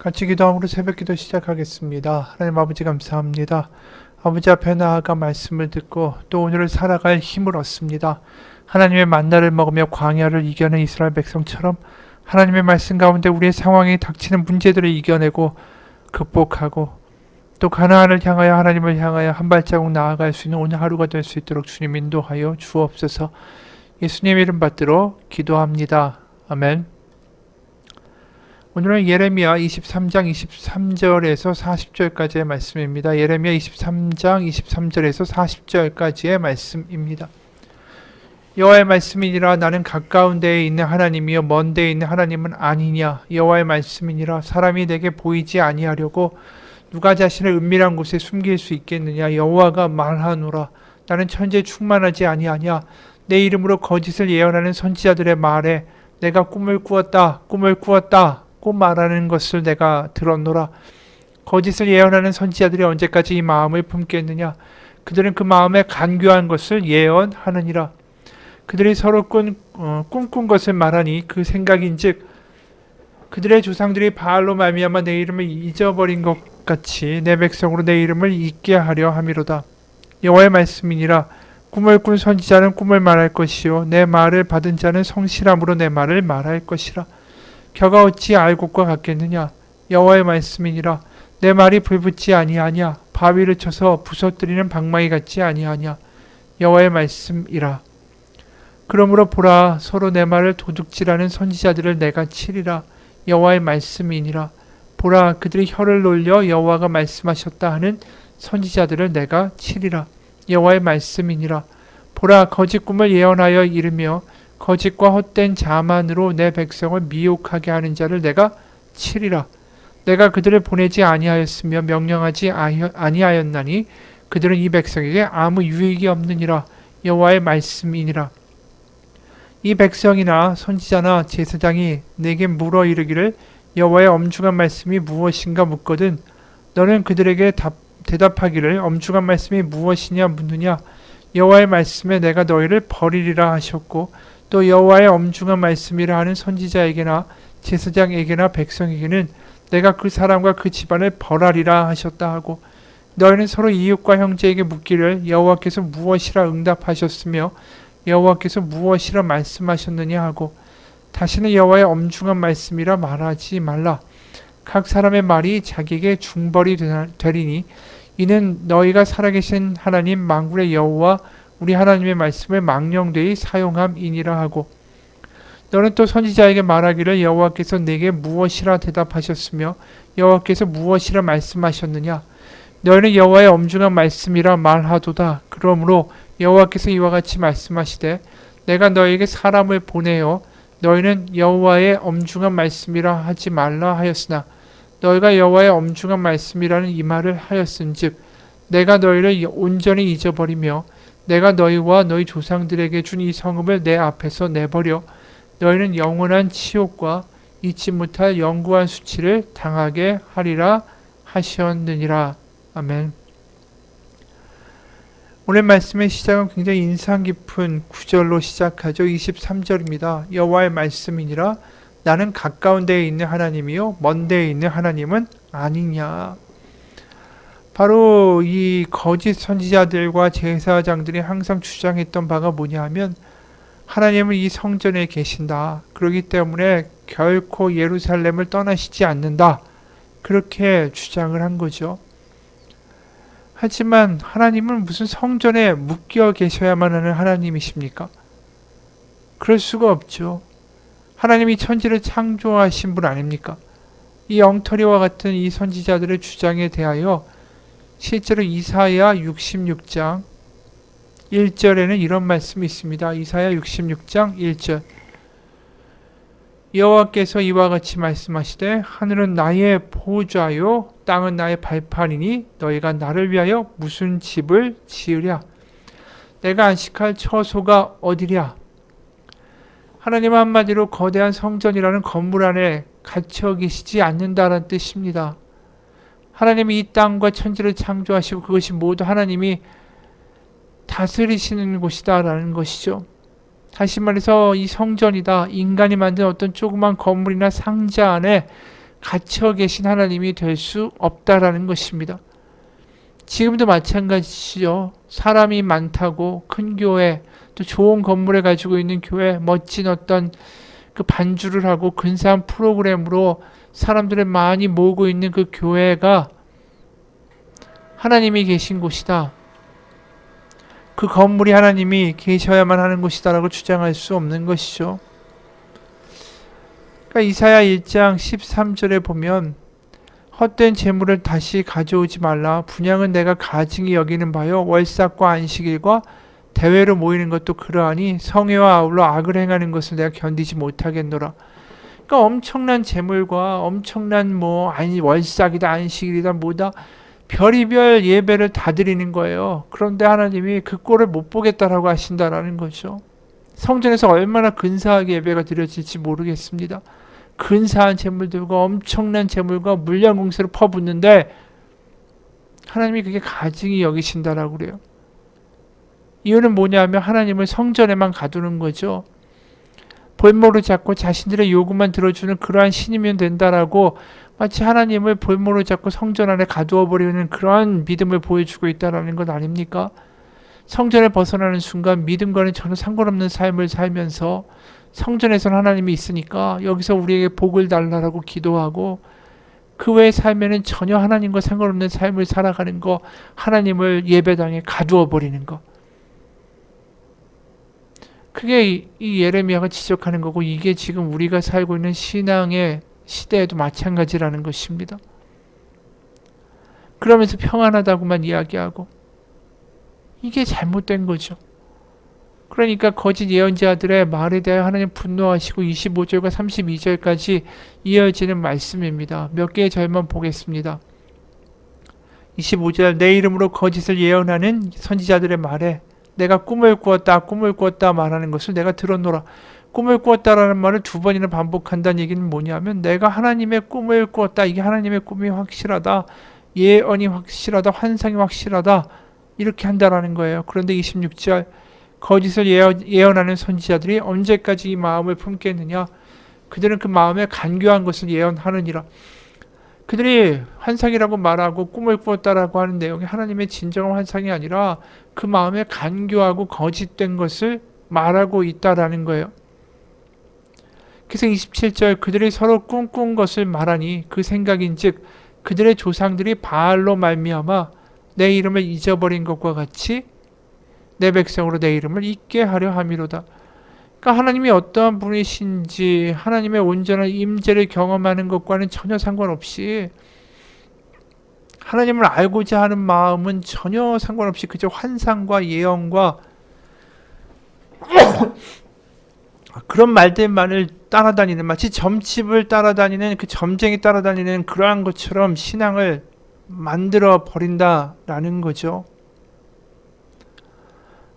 같이 기도함으로 새벽기도 시작하겠습니다. 하나님 아버지 감사합니다. 아버지 앞에 나아가 말씀을 듣고 또 오늘을 살아갈 힘을 얻습니다. 하나님의 만나를 먹으며 광야를 이겨낸 이스라엘 백성처럼 하나님의 말씀 가운데 우리의 상황에 닥치는 문제들을 이겨내고 극복하고 또 가나안을 향하여 하나님을 향하여 한 발자국 나아갈 수 있는 오늘 하루가 될 수 있도록 주님 인도하여 주옵소서. 예수님 이름 받들어 기도합니다. 아멘. 오늘은 예레미야 23장 23절에서 40절까지의 말씀입니다. 예레미야 23장 23절에서 40절까지의 말씀입니다. 여호와의 말씀이니라. 나는 가까운 데에 있는 하나님이요 먼 데에 있는 하나님은 아니냐. 여호와의 말씀이니라. 사람이 내게 보이지 아니하려고 누가 자신을 은밀한 곳에 숨길 수 있겠느냐. 여호와가 말하노라. 나는 천지에 충만하지 아니하냐. 내 이름으로 거짓을 예언하는 선지자들의 말에 내가 꿈을 꾸었다 고 말하는 것을 내가 들었노라. 거짓을 예언하는 선지자들이 언제까지 이 마음을 품겠느냐. 그들은 그 마음에 간교한 것을 예언하느니라. 그들이 서로 꿈꾼 것을 말하니 그 생각인즉 그들의 조상들이 바알로 말미암아 내 이름을 잊어버린 것 같이 내 백성으로 내 이름을 잊게 하려 함이로다. 여호와의 말씀이니라. 꿈을 꾼 선지자는 꿈을 말할 것이요 내 말을 받은 자는 성실함으로 내 말을 말할 것이라. 겨가 어찌 알곡과 같겠느냐. 여호와의 말씀이니라. 내 말이 불붙지 아니하냐. 바위를 쳐서 부서뜨리는 방망이 같지 아니하냐. 여호와의 말씀이라. 그러므로 보라, 서로 내 말을 도둑질하는 선지자들을 내가 치리라. 여호와의 말씀이니라. 보라, 그들이 혀를 놀려 여호와가 말씀하셨다 하는 선지자들을 내가 치리라. 여호와의 말씀이니라. 보라, 거짓 꿈을 예언하여 이르며 거짓과 헛된 자만으로 내 백성을 미혹하게 하는 자를 내가 치리라. 내가 그들을 보내지 아니하였으며 명령하지 아니하였나니 그들은 이 백성에게 아무 유익이 없느니라. 여호와의 말씀이니라. 이 백성이나 선지자나 제사장이 내게 물어 이르기를 여호와의 엄중한 말씀이 무엇인가 묻거든 너는 그들에게 대답하기를 엄중한 말씀이 무엇이냐 묻느냐. 여호와의 말씀에 내가 너희를 버리리라 하셨고 또 여호와의 엄중한 말씀이라 하는 선지자에게나 제사장에게나 백성에게는 내가 그 사람과 그 집안을 벌하리라 하셨다 하고 너희는 서로 이웃과 형제에게 묻기를 여호와께서 무엇이라 응답하셨으며 여호와께서 무엇이라 말씀하셨느냐 하고 다시는 여호와의 엄중한 말씀이라 말하지 말라. 각 사람의 말이 자기에게 중벌이 되리니 이는 너희가 살아계신 하나님 만군의 여호와 우리 하나님의 말씀을 망령되이 사용함이니라 하고 너는 또 선지자에게 말하기를 여호와께서 내게 무엇이라 대답하셨으며 여호와께서 무엇이라 말씀하셨느냐. 너희는 여호와의 엄중한 말씀이라 말하도다. 그러므로 여호와께서 이와 같이 말씀하시되 내가 너희에게 사람을 보내어 너희는 여호와의 엄중한 말씀이라 하지 말라 하였으나 너희가 여호와의 엄중한 말씀이라는 이 말을 하였은즉 내가 너희를 온전히 잊어버리며 내가 너희와 너희 조상들에게 준 이 성읍을 내 앞에서 내버려 너희는 영원한 치욕과 잊지 못할 영구한 수치를 당하게 하리라 하셨느니라. 아멘. 오늘 말씀의 시작은 굉장히 인상 깊은 구절로 시작하죠. 23절입니다. 여호와의 말씀이니라. 나는 가까운 데에 있는 하나님이요 먼 데에 있는 하나님은 아니냐. 바로 이 거짓 선지자들과 제사장들이 항상 주장했던 바가 뭐냐 하면 하나님은 이 성전에 계신다. 그렇기 때문에 결코 예루살렘을 떠나시지 않는다. 그렇게 주장을 한 거죠. 하지만 하나님은 무슨 성전에 묶여 계셔야만 하는 하나님이십니까? 그럴 수가 없죠. 하나님이 천지를 창조하신 분 아닙니까? 이 엉터리와 같은 이 선지자들의 주장에 대하여 실제로 이사야 66장 1절에는 이런 말씀이 있습니다. 이사야 66장 1절 여호와께서 이와 같이 말씀하시되 하늘은 나의 보좌요 땅은 나의 발판이니 너희가 나를 위하여 무슨 집을 지으랴. 내가 안식할 처소가 어디랴. 하나님은 한마디로 거대한 성전이라는 건물 안에 갇혀 계시지 않는다는 뜻입니다. 하나님이 이 땅과 천지를 창조하시고 그것이 모두 하나님이 다스리시는 곳이다라는 것이죠. 다시 말해서 이 성전이다. 인간이 만든 어떤 조그만 건물이나 상자 안에 갇혀 계신 하나님이 될 수 없다라는 것입니다. 지금도 마찬가지죠. 사람이 많다고 큰 교회, 또 좋은 건물을 가지고 있는 교회, 멋진 어떤 그 반주를 하고 근사한 프로그램으로 사람들을 많이 모으고 있는 그 교회가 하나님이 계신 곳이다. 그 건물이 하나님이 계셔야만 하는 곳이다라고 주장할 수 없는 것이죠. 그러니까 이사야 1장 13절에 보면 헛된 재물을 다시 가져오지 말라. 분향은 내가 가증히 여기는 바요. 월삭과 안식일과 대회로 모이는 것도 그러하니 성회와 아울러 악을 행하는 것을 내가 견디지 못하겠노라. 그러니까 엄청난 재물과 엄청난 월삭이다 안식일이다 뭐다 별의별 예배를 다 드리는 거예요. 그런데 하나님이 그 꼴을 못 보겠다라고 하신다라는 거죠. 성전에서 얼마나 근사하게 예배가 드려질지 모르겠습니다. 근사한 재물들과 엄청난 재물과 물량 공세로 퍼붓는데 하나님이 그게 가증히 여기신다라고 그래요. 이유는 뭐냐면 하나님을 성전에만 가두는 거죠. 볼모로 잡고 자신들의 요구만 들어주는 그러한 신이면 된다라고 마치 하나님을 볼모로 잡고 성전 안에 가두어 버리는 그러한 믿음을 보여주고 있다라는 것 아닙니까? 성전을 벗어나는 순간 믿음과는 전혀 상관없는 삶을 살면서 성전에서는 하나님이 있으니까 여기서 우리에게 복을 달라라고 기도하고 그 외의 삶에는 전혀 하나님과 상관없는 삶을 살아가는 거, 하나님을 예배당에 가두어 버리는 거. 그게 이 예레미야가 지적하는 거고 이게 지금 우리가 살고 있는 신앙의 시대에도 마찬가지라는 것입니다. 그러면서 평안하다고만 이야기하고 이게 잘못된 거죠. 그러니까 거짓 예언자들의 말에 대해 하나님 분노하시고 25절과 32절까지 이어지는 말씀입니다. 몇 개의 절만 보겠습니다. 25절 내 이름으로 거짓을 예언하는 선지자들의 말에 내가 꿈을 꾸었다 말하는 것을 내가 들었노라. 꿈을 꾸었다라는 말을 두 번이나 반복한다는 얘기는 뭐냐면 내가 하나님의 꿈을 꾸었다. 이게 하나님의 꿈이 확실하다. 예언이 확실하다. 환상이 확실하다. 이렇게 한다라는 거예요. 그런데 26절 거짓을 예언하는 선지자들이 언제까지 이 마음을 품겠느냐. 그들은 그 마음에 간교한 것을 예언하느니라. 그들이 환상이라고 말하고 꿈을 꾸었다라고 하는 내용이 하나님의 진정한 환상이 아니라 그 마음에 간교하고 거짓된 것을 말하고 있다라는 거예요. 그래서 27절 그들이 서로 꿈꾼 것을 말하니 그 생각인즉 그들의 조상들이 바알로 말미암아 내 이름을 잊어버린 것과 같이 내 백성으로 내 이름을 잊게 하려 함이로다. 그러니까 하나님이 어떠한 분이신지 하나님의 온전한 임재를 경험하는 것과는 전혀 상관없이 하나님을 알고자 하는 마음은 전혀 상관없이 그저 환상과 예언과 그런 말들만을 따라다니는 마치 점집을 따라다니는 그 점쟁이 따라다니는 그러한 것처럼 신앙을 만들어 버린다라는 거죠.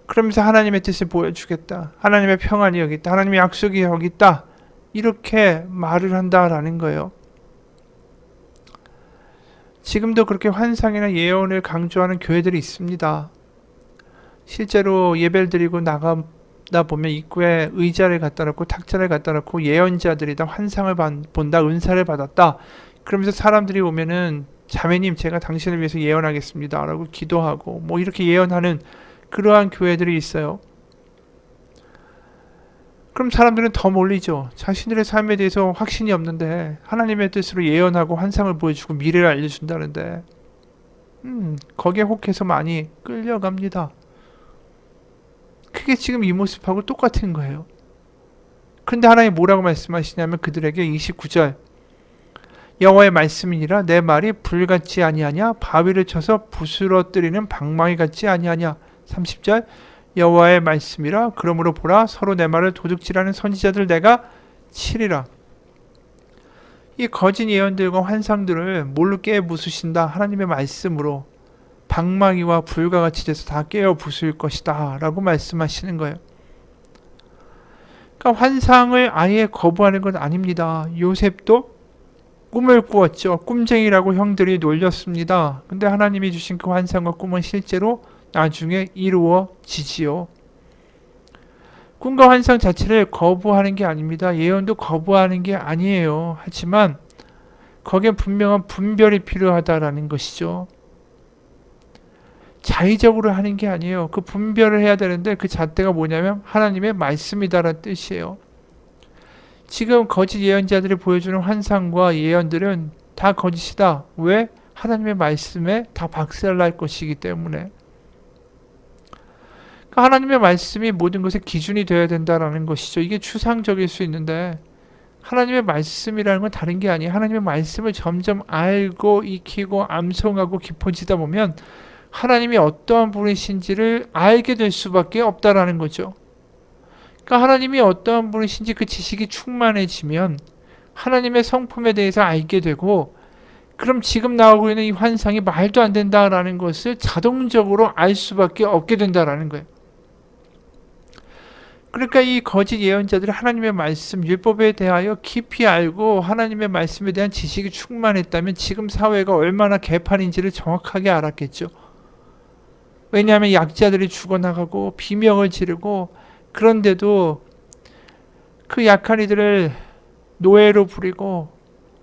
그러면서 하나님의 뜻을 보여주겠다. 하나님의 평안이 여기 있다. 하나님의 약속이 여기 있다. 이렇게 말을 한다라는 거예요. 지금도 그렇게 환상이나 예언을 강조하는 교회들이 있습니다. 실제로 예배를 드리고 나가다 보면 입구에 의자를 갖다 놓고 탁자를 갖다 놓고 예언자들이다 환상을 본다 은사를 받았다. 그러면서 사람들이 오면은 자매님 제가 당신을 위해서 예언하겠습니다 라고 기도하고 뭐 이렇게 예언하는 그러한 교회들이 있어요. 그럼 사람들은 더 몰리죠. 자신들의 삶에 대해서 확신이 없는데 하나님의 뜻으로 예언하고 환상을 보여주고 미래를 알려준다는데 거기에 혹해서 많이 끌려갑니다. 그게 지금 이 모습하고 똑같은 거예요. 근데 하나님 뭐라고 말씀하시냐면 그들에게 29절 여호와의 말씀이니라 내 말이 불같지 아니하냐 바위를 쳐서 부스러뜨리는 방망이 같지 아니하냐 30절 여호와의 말씀이라 그러므로 보라 서로 내 말을 도둑질하는 선지자들 내가 치리라. 이 거짓 예언들과 환상들을 뭘로 깨어 부수신다. 하나님의 말씀으로 방망이와 불과 같이 돼서 다 깨어 부술 것이다 라고 말씀하시는 거예요. 그러니까 환상을 아예 거부하는 건 아닙니다. 요셉도 꿈을 꾸었죠. 꿈쟁이라고 형들이 놀렸습니다. 근데 하나님이 주신 그 환상과 꿈은 실제로 나중에 이루어지지요. 꿈과 환상 자체를 거부하는 게 아닙니다. 예언도 거부하는 게 아니에요. 하지만 거기에 분명한 분별이 필요하다라는 것이죠. 자의적으로 하는 게 아니에요. 그 분별을 해야 되는데 그 잣대가 뭐냐면 하나님의 말씀이다라는 뜻이에요. 지금 거짓 예언자들이 보여주는 환상과 예언들은 다 거짓이다. 왜? 하나님의 말씀에 다 박살날 것이기 때문에. 그러니까 하나님의 말씀이 모든 것의 기준이 되어야 된다라는 것이죠. 이게 추상적일 수 있는데 하나님의 말씀이라는 건 다른 게 아니에요. 하나님의 말씀을 점점 알고 익히고 암송하고 깊어지다 보면 하나님이 어떠한 분이신지를 알게 될 수밖에 없다라는 거죠. 그러니까 하나님이 어떠한 분이신지 그 지식이 충만해지면 하나님의 성품에 대해서 알게 되고, 그럼 지금 나오고 있는 이 환상이 말도 안 된다라는 것을 자동적으로 알 수밖에 없게 된다라는 거예요. 그러니까 이 거짓 예언자들이 하나님의 말씀, 율법에 대하여 깊이 알고 하나님의 말씀에 대한 지식이 충만했다면 지금 사회가 얼마나 개판인지를 정확하게 알았겠죠. 왜냐하면 약자들이 죽어나가고 비명을 지르고, 그런데도 그 약한 이들을 노예로 부리고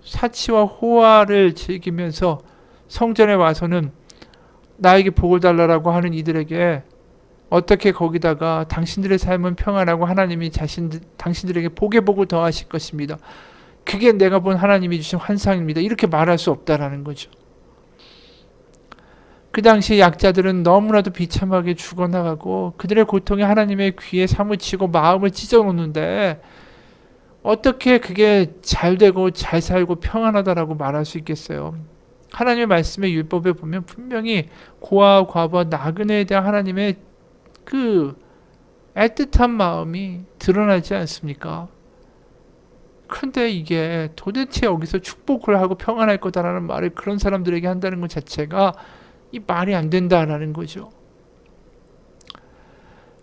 사치와 호화를 즐기면서 성전에 와서는 나에게 복을 달라라고 하는 이들에게 어떻게 거기다가 당신들의 삶은 평안하고 하나님이 당신들에게 복의 복을 더하실 것입니다. 그게 내가 본 하나님이 주신 환상입니다. 이렇게 말할 수 없다라는 거죠. 그 당시 약자들은 너무나도 비참하게 죽어나가고 그들의 고통이 하나님의 귀에 사무치고 마음을 찢어놓는데 어떻게 그게 잘 되고 잘 살고 평안하다라고 말할 수 있겠어요. 하나님의 말씀의 율법에 보면 분명히 고아와 과부와 나그네에 대한 하나님의 그 애틋한 마음이 드러나지 않습니까? 그런데 이게 도대체 여기서 축복을 하고 평안할 거다라는 말을 그런 사람들에게 한다는 것 자체가 이 말이 안 된다라는 거죠.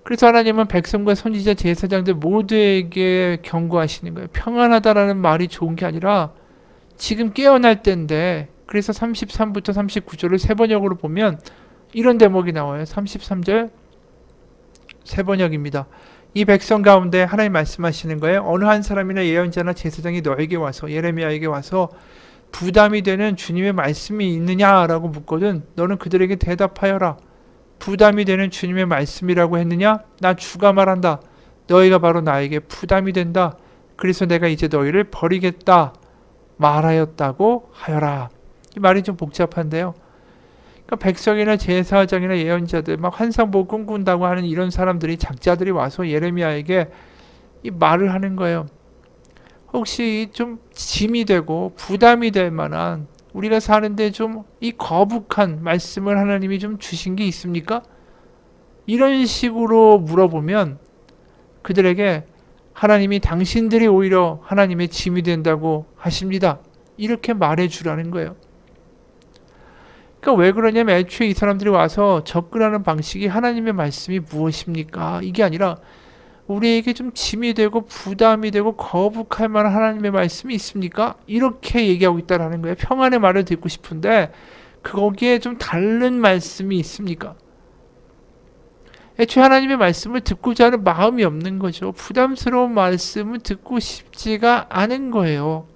그래서 하나님은 백성과 선지자 제사장들 모두에게 경고하시는 거예요. 평안하다라는 말이 좋은 게 아니라 지금 깨어날 때인데, 그래서 33부터 39절을 세 번역으로 보면 이런 대목이 나와요. 33절 세 번역입니다. 이 백성 가운데 하나님 말씀하시는 거예요. 어느 한 사람이나 예언자나 제사장이 너에게 와서, 예레미야에게 와서 부담이 되는 주님의 말씀이 있느냐라고 묻거든 너는 그들에게 대답하여라. 부담이 되는 주님의 말씀이라고 했느냐? 나 주가 말한다. 너희가 바로 나에게 부담이 된다. 그래서 내가 이제 너희를 버리겠다 말하였다고 하여라. 이 말이 좀 복잡한데요. 그러니까 백성이나 제사장이나 예언자들 막 환상 보고 꿈꾼다고 하는 이런 사람들이, 작자들이 와서 예레미야에게 이 말을 하는 거예요. 혹시 좀 짐이 되고 부담이 될 만한, 우리가 사는데 좀 이 거북한 말씀을 하나님이 좀 주신 게 있습니까? 이런 식으로 물어보면 그들에게 하나님이 당신들이 오히려 하나님의 짐이 된다고 하십니다. 이렇게 말해주라는 거예요. 그러니까 왜 그러냐면 애초에 이 사람들이 와서 접근하는 방식이 하나님의 말씀이 무엇입니까? 이게 아니라 우리에게 좀 짐이 되고 부담이 되고 거북할 만한 하나님의 말씀이 있습니까? 이렇게 얘기하고 있다는 거예요. 평안의 말을 듣고 싶은데 거기에 좀 다른 말씀이 있습니까? 애초에 하나님의 말씀을 듣고자 하는 마음이 없는 거죠. 부담스러운 말씀을 듣고 싶지가 않은 거예요.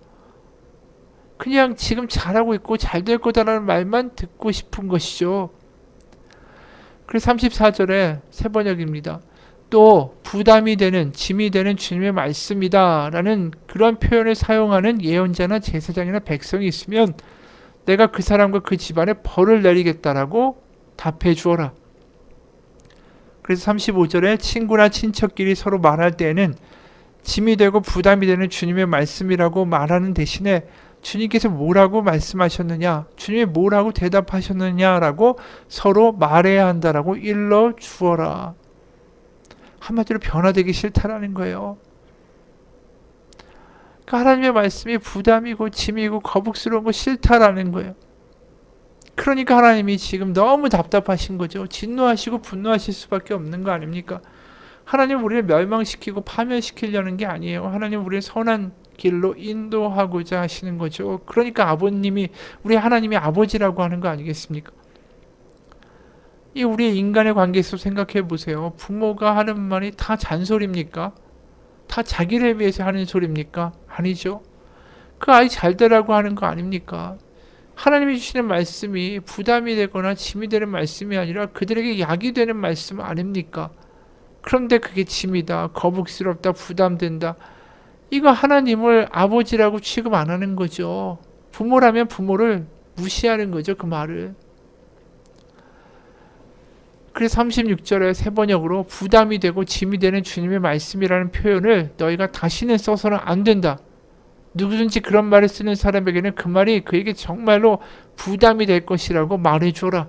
그냥 지금 잘하고 있고 잘 될 거다라는 말만 듣고 싶은 것이죠. 그래서 34절에 세 번역입니다. 또 부담이 되는, 짐이 되는 주님의 말씀이다 라는 그런 표현을 사용하는 예언자나 제사장이나 백성이 있으면 내가 그 사람과 그 집안에 벌을 내리겠다라고 답해 주어라. 그래서 35절에 친구나 친척끼리 서로 말할 때에는 짐이 되고 부담이 되는 주님의 말씀이라고 말하는 대신에 주님께서 뭐라고 말씀하셨느냐, 주님이 뭐라고 대답하셨느냐라고 서로 말해야 한다라고 일러 주어라. 한마디로 변화되기 싫다라는 거예요. 그러니까 하나님의 말씀이 부담이고 짐이고 거북스러운 거 싫다라는 거예요. 그러니까 하나님이 지금 너무 답답하신 거죠. 진노하시고 분노하실 수밖에 없는 거 아닙니까? 하나님 우리를 멸망시키고 파멸시키려는 게 아니에요. 하나님 우리를 선한 길로 인도하고자 하시는 거죠. 그러니까 아버님이, 우리 하나님이 아버지라고 하는 거 아니겠습니까? 이 우리 인간의 관계에서 생각해 보세요. 부모가 하는 말이 다 잔소리입니까? 다 자기를 위해서 하는 소리입니까? 아니죠. 그 아이 잘 되라고 하는 거 아닙니까? 하나님이 주시는 말씀이 부담이 되거나 짐이 되는 말씀이 아니라 그들에게 약이 되는 말씀 아닙니까? 그런데 그게 짐이다, 거북스럽다, 부담된다. 이거 하나님을 아버지라고 취급 안 하는 거죠. 부모라면 부모를 무시하는 거죠, 그 말을. 그래서 36절에 세 번역으로 부담이 되고 짐이 되는 주님의 말씀이라는 표현을 너희가 다시는 써서는 안 된다. 누구든지 그런 말을 쓰는 사람에게는 그 말이 그에게 정말로 부담이 될 것이라고 말해줘라.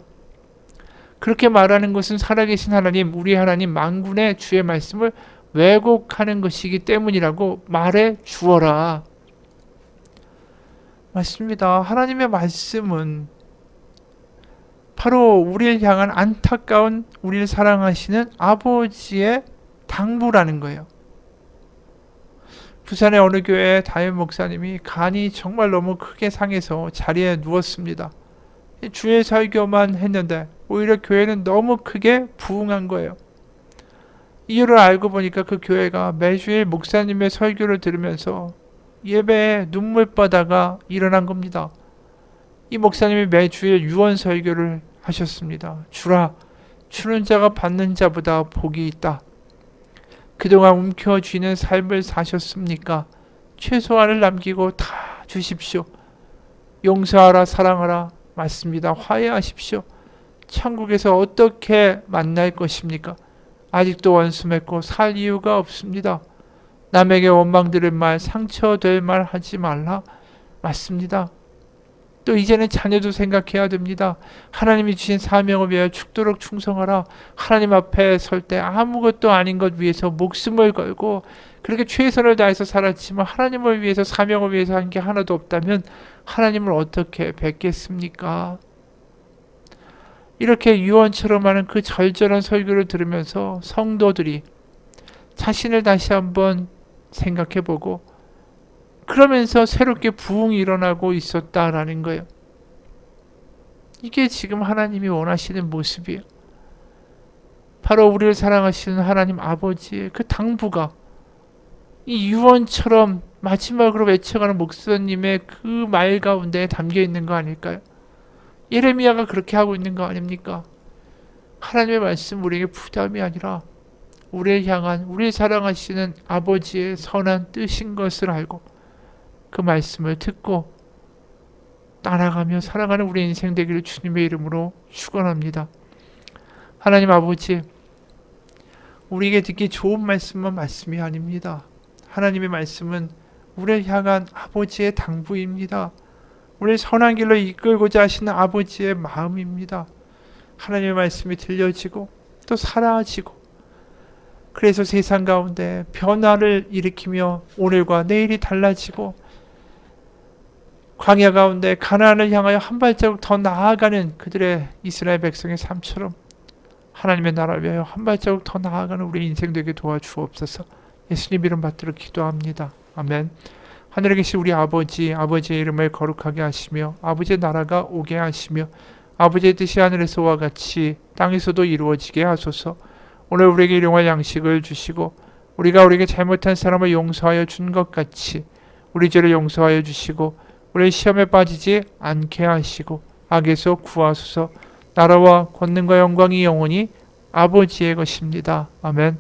그렇게 말하는 것은 살아계신 하나님, 우리 하나님 만군의 주의 말씀을 왜곡하는 것이기 때문이라고 말해 주어라. 맞습니다. 하나님의 말씀은 바로 우리를 향한 안타까운 우리를 사랑하시는 아버지의 당부라는 거예요. 부산의 어느 교회 담임 목사님이 간이 정말 너무 크게 상해서 자리에 누웠습니다. 주의 설교만 했는데 오히려 교회는 너무 크게 부흥한 거예요. 이유를 알고 보니까 그 교회가 매주일 목사님의 설교를 들으면서 예배에 눈물바다가 일어난 겁니다. 이 목사님이 매주일 유언 설교를 하셨습니다. 주라, 주는 자가 받는 자보다 복이 있다. 그동안 움켜쥐는 삶을 사셨습니까? 최소한을 남기고 다 주십시오. 용서하라, 사랑하라. 맞습니다. 화해하십시오. 천국에서 어떻게 만날 것입니까? 아직도 원수 맺고 살 이유가 없습니다. 남에게 원망 들을 말, 상처될 말 하지 말라. 맞습니다. 또 이제는 자녀도 생각해야 됩니다. 하나님이 주신 사명을 위하여 죽도록 충성하라. 하나님 앞에 설 때 아무것도 아닌 것 위해서 목숨을 걸고 그렇게 최선을 다해서 살았지만 하나님을 위해서, 사명을 위해서 한 게 하나도 없다면 하나님을 어떻게 뵙겠습니까? 이렇게 유언처럼 하는 그 절절한 설교를 들으면서 성도들이 자신을 다시 한번 생각해보고 그러면서 새롭게 부흥이 일어나고 있었다라는 거예요. 이게 지금 하나님이 원하시는 모습이에요. 바로 우리를 사랑하시는 하나님 아버지의 그 당부가 이 유언처럼 마지막으로 외쳐가는 목사님의 그 말 가운데 담겨 있는 거 아닐까요? 예레미야가 그렇게 하고 있는 거 아닙니까? 하나님의 말씀 우리에게 부담이 아니라 우리를 향한, 우리를 사랑하시는 아버지의 선한 뜻인 것을 알고 그 말씀을 듣고 따라가며 살아가는 우리 인생 되기를 주님의 이름으로 축원합니다. 하나님 아버지, 우리에게 듣기 좋은 말씀은 말씀이 아닙니다. 하나님의 말씀은 우리를 향한 아버지의 당부입니다. 우리를 선한 길로 이끌고자 하시는 아버지의 마음입니다. 하나님의 말씀이 들려지고 또 사라지고, 그래서 세상 가운데 변화를 일으키며 오늘과 내일이 달라지고 광야 가운데 가나안을 향하여 한 발자국 더 나아가는 그들의 이스라엘 백성의 삶처럼 하나님의 나라를 위하여 한 발자국 더 나아가는 우리 인생 되게 도와주옵소서. 예수님 이름 받들어 기도합니다. 아멘. 하늘에 계신 우리 아버지, 아버지의 이름을 거룩하게 하시며 아버지의 나라가 오게 하시며 아버지의 뜻이 하늘에서와 같이 땅에서도 이루어지게 하소서. 오늘 우리에게 일용할 양식을 주시고 우리가 우리에게 잘못한 사람을 용서하여 준 것 같이 우리 죄를 용서하여 주시고 우리 시험에 빠지지 않게 하시고 악에서 구하소서. 나라와 권능과 영광이 영원히 아버지의 것입니다. 아멘.